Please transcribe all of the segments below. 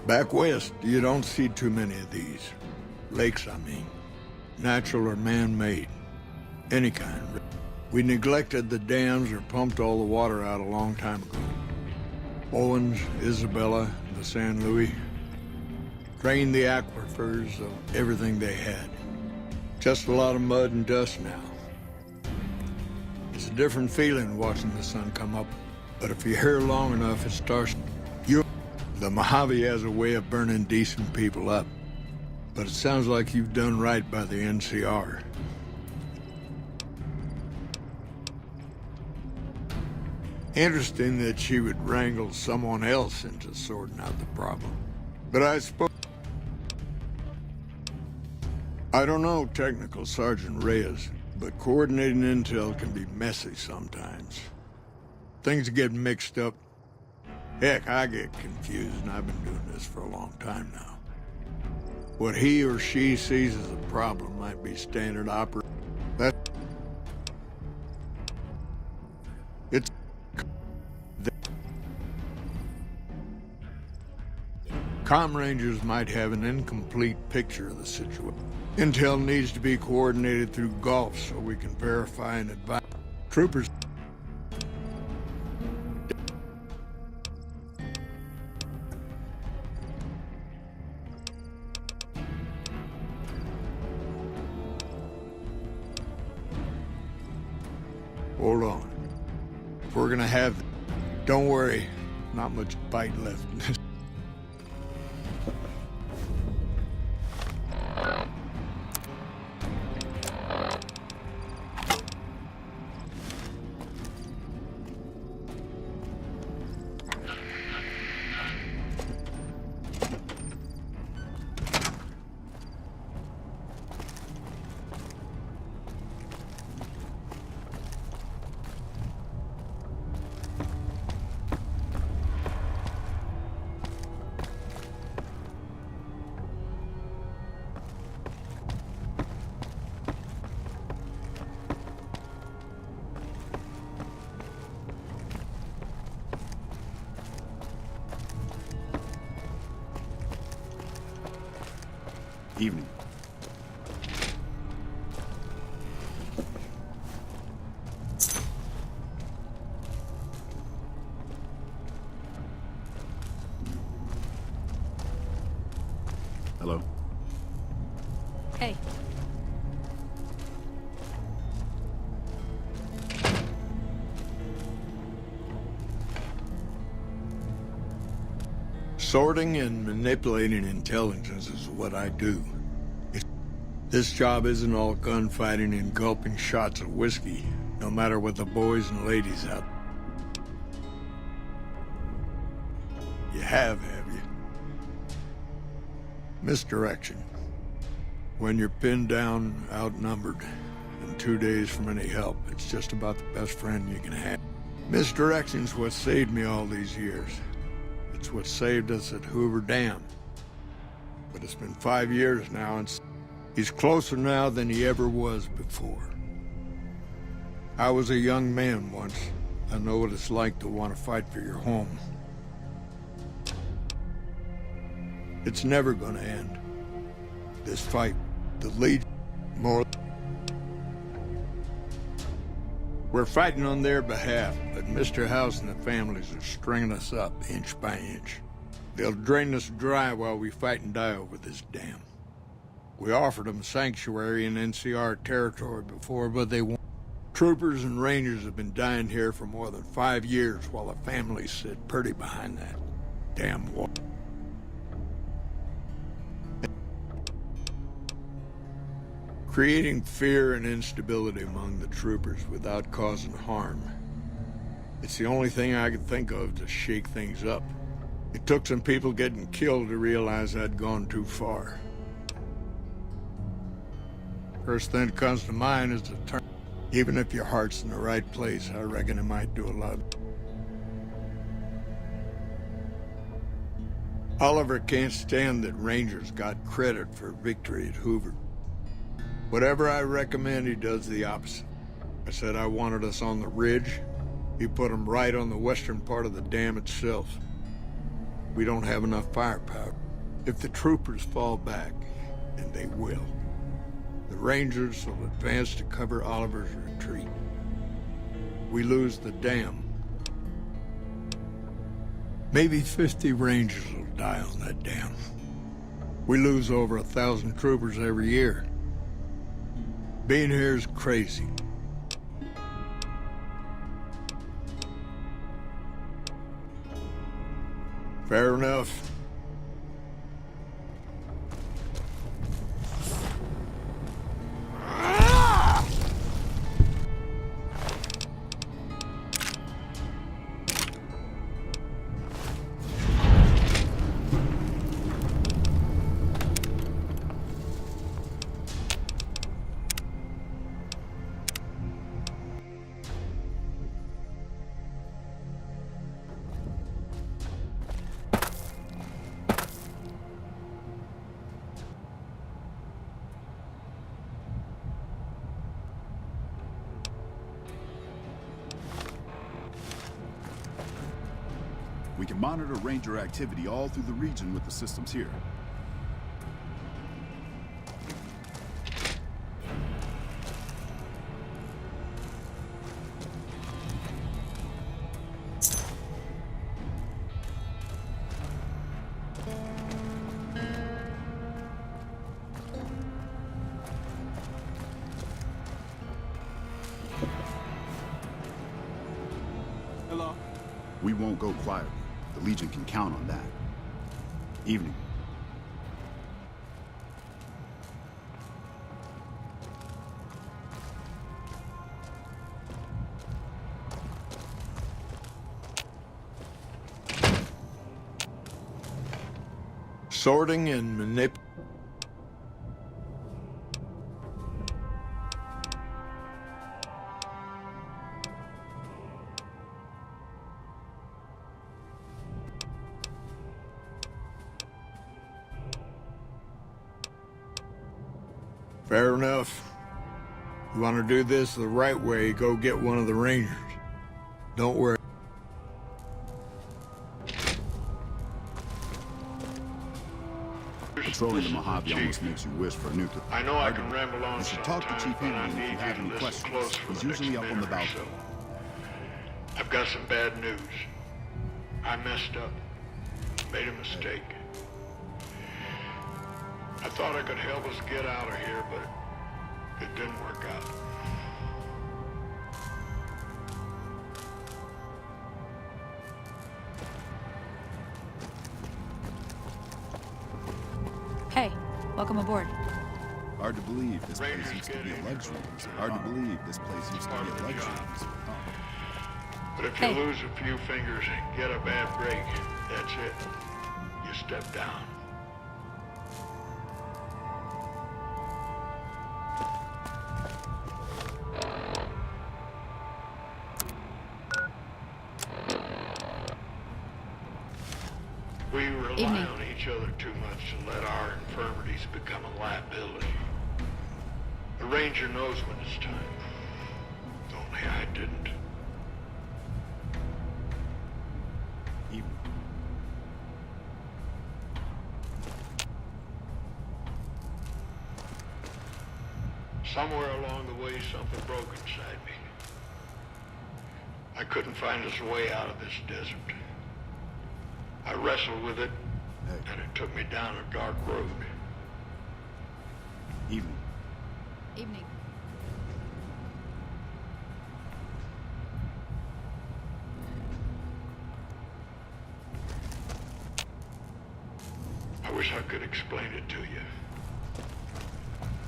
Back west, you don't see too many of these. Lakes, I mean. Natural or man-made. Any kind. We neglected the dams or pumped all the water out a long time ago. Owens, Isabella, the San Luis. Drained the aquifers of everything they had. Just a lot of mud and dust now. It's a different feeling watching the sun come up. But if you're here long enough, it starts... The Mojave has a way of burning decent people up. But it sounds like you've done right by the NCR. Interesting that she would wrangle someone else into sorting out the problem. But I suppose... I don't know, Technical Sergeant Reyes, but coordinating intel can be messy sometimes. Things get mixed up. Heck, I get confused, and I've been doing this for a long time now. What he or she sees as a problem might be standard operation. It's... Comm Rangers might have an incomplete picture of the situation. Intel needs to be coordinated through Gulf so we can verify and advise troopers. Hold on. If we're gonna have... Don't worry, not much bite left in this. Evening. Hello. Hey. Sorting and manipulating intelligence is what I do. This job isn't all gunfighting and gulping shots of whiskey, no matter what the boys and ladies out. You have you? Misdirection. When you're pinned down, outnumbered, and 2 days from any help, it's just about the best friend you can have. Misdirection's what saved me all these years. It's what saved us at Hoover Dam. But it's been 5 years now, and he's closer now than he ever was before. I was a young man once. I know what it's like to want to fight for your home. It's never gonna end. This fight, the Legion, more... We're fighting on their behalf, but Mr. House and the families are stringing us up inch by inch. They'll drain us dry while we fight and die over this dam. We offered them sanctuary in NCR territory before, but they won't. Troopers and Rangers have been dying here for more than 5 years while the families sit pretty behind that damn wall. Creating fear and instability among the troopers without causing harm. It's the only thing I could think of to shake things up. It took some people getting killed to realize I'd gone too far. First thing that comes to mind is the turn. Even if your heart's in the right place, I reckon it might do a lot. Oliver can't stand that Rangers got credit for victory at Hoover. Whatever I recommend, he does the opposite. I said I wanted us on the ridge. He put them right on the western part of the dam itself. we don't have enough firepower. If the troopers fall back, and they will, the Rangers will advance to cover Oliver's retreat. We lose the dam. Maybe 50 Rangers will die on that dam. We lose over 1,000 troopers every year. Being here is crazy. Fair enough. We can monitor Ranger activity all through the region with the systems here. Hello? We won't go quietly. The Legion can count on that. Evening. Sorting and Fair enough. You want to do this the right way, go get one of the Rangers. Don't worry. Patrolling the Mojave almost makes you wish for a nuclear. I know I can ramble on You should talk to sometimes, Chief but I Henry if need you have you any to listen questions. close for He's the usually next up on the minute or balcony. so. I've got some bad news. I messed up. Made a mistake. I thought I could help us get out of here, but it didn't work out. Hey, welcome aboard. Hard to believe this place Rangers used to get be a in luxury. here. Hard to believe this place used to Part be of a the luxury. job. Oh. But if you Hey. lose a few fingers and get a bad break, that's it. You step down. We rely Evening. on each other too much to let our infirmities become a liability. The Ranger knows when it's time. Only I didn't. Evening. Somewhere along the way, something broke inside me. I couldn't find us a way out of this desert. I wrestled with it, and it took me down a dark road. Evening. Evening. I wish I could explain it to you.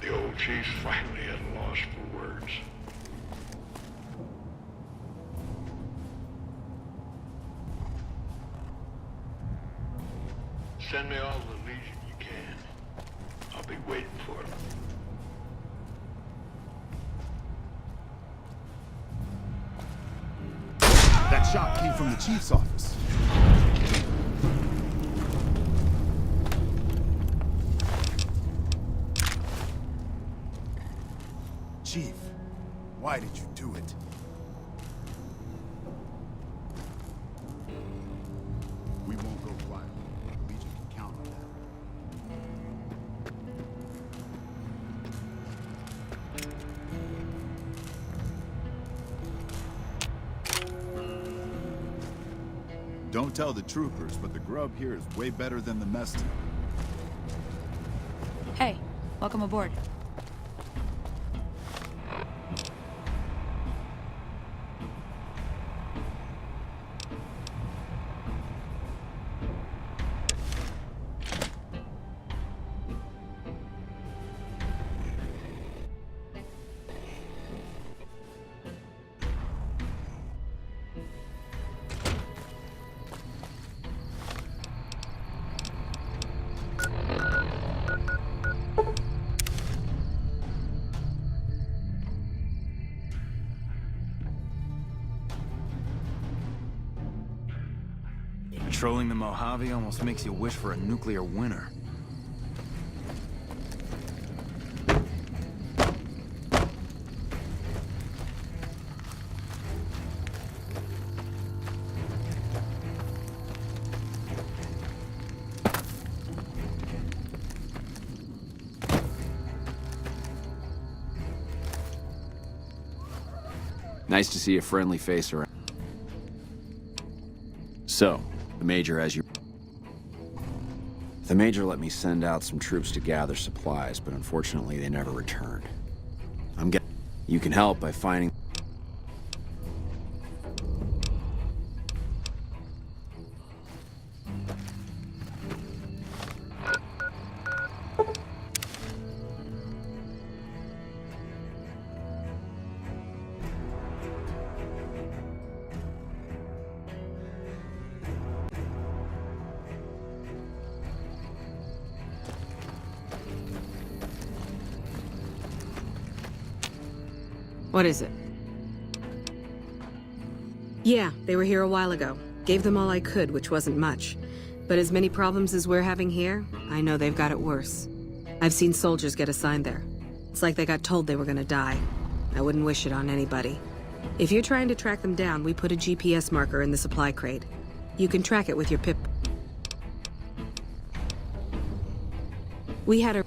The old chief's finally at a loss for words. Send me all the Legion you can. I'll be waiting for them. That shot came from the Chief's office. Chief, why did you do it? We won't go quiet. Don't tell the troopers, but the grub here is way better than the mess team. Hey, welcome aboard. Patrolling the Mojave almost makes you wish for a nuclear winter. Nice to see a friendly face around. So, the Major has you. The Major let me send out some troops to gather supplies, but unfortunately they never returned. You can help by finding... What is it? Yeah, they were here a while ago. Gave them all I could, which wasn't much. But as many problems as we're having here, I know they've got it worse. I've seen soldiers get assigned there. It's like they got told they were gonna die. I wouldn't wish it on anybody. If you're trying to track them down, we put a GPS marker in the supply crate. You can track it with your pip. We had a...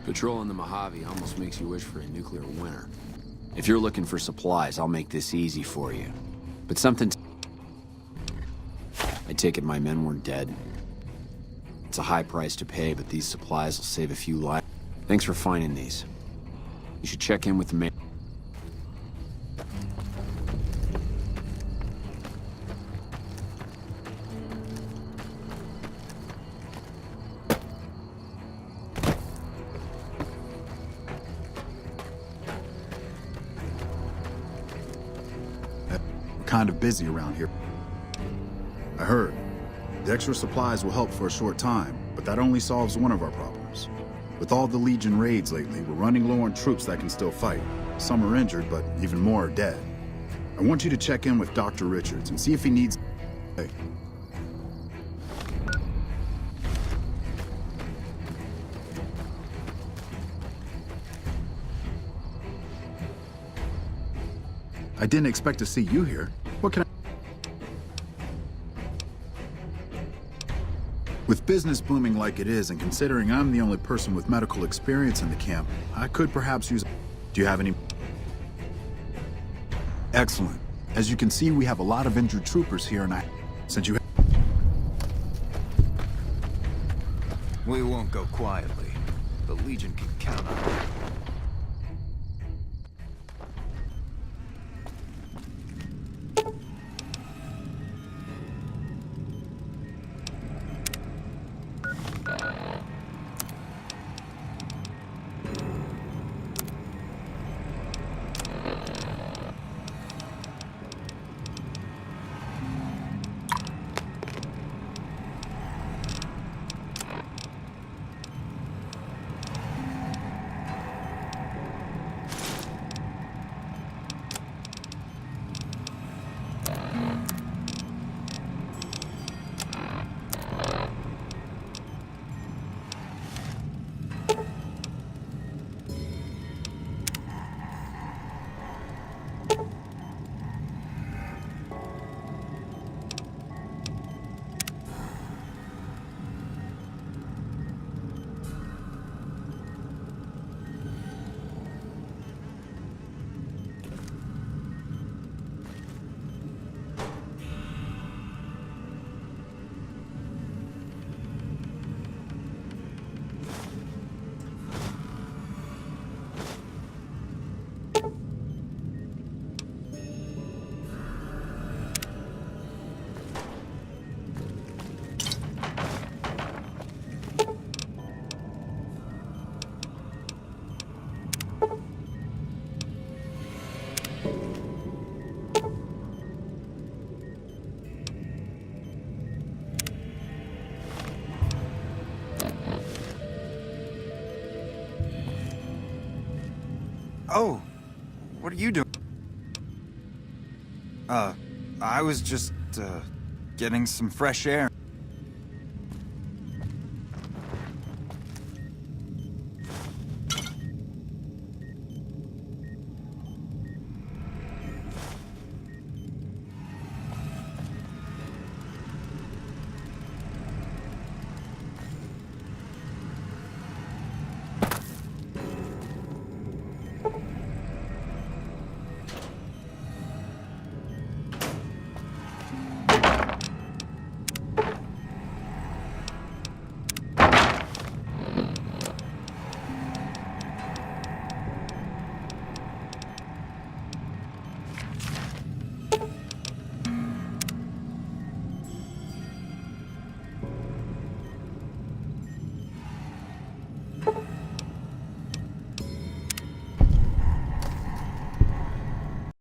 Patrolling the Mojave almost makes you wish for a nuclear winter. If you're looking for supplies, I'll make this easy for you. But something... I take it my men weren't dead. It's a high price to pay, but these supplies will save a few lives. Thanks for finding these. You should check in with the Major. Kind of busy around here. I heard. The extra supplies will help for a short time, but that only solves one of our problems. With all the Legion raids lately, we're running low on troops that can still fight. Some are injured, but even more are dead. I want you to check in with Dr. Richards and see if he needs... Hey. I didn't expect to see you here. What can I... With business booming like it is, and considering I'm the only person with medical experience in the camp, I could perhaps use... Do you have any... Excellent. As you can see, we have a lot of injured troopers here, and since you... We won't go quietly. The Legion can count on it. Oh, what are you doing? I was just, getting some fresh air.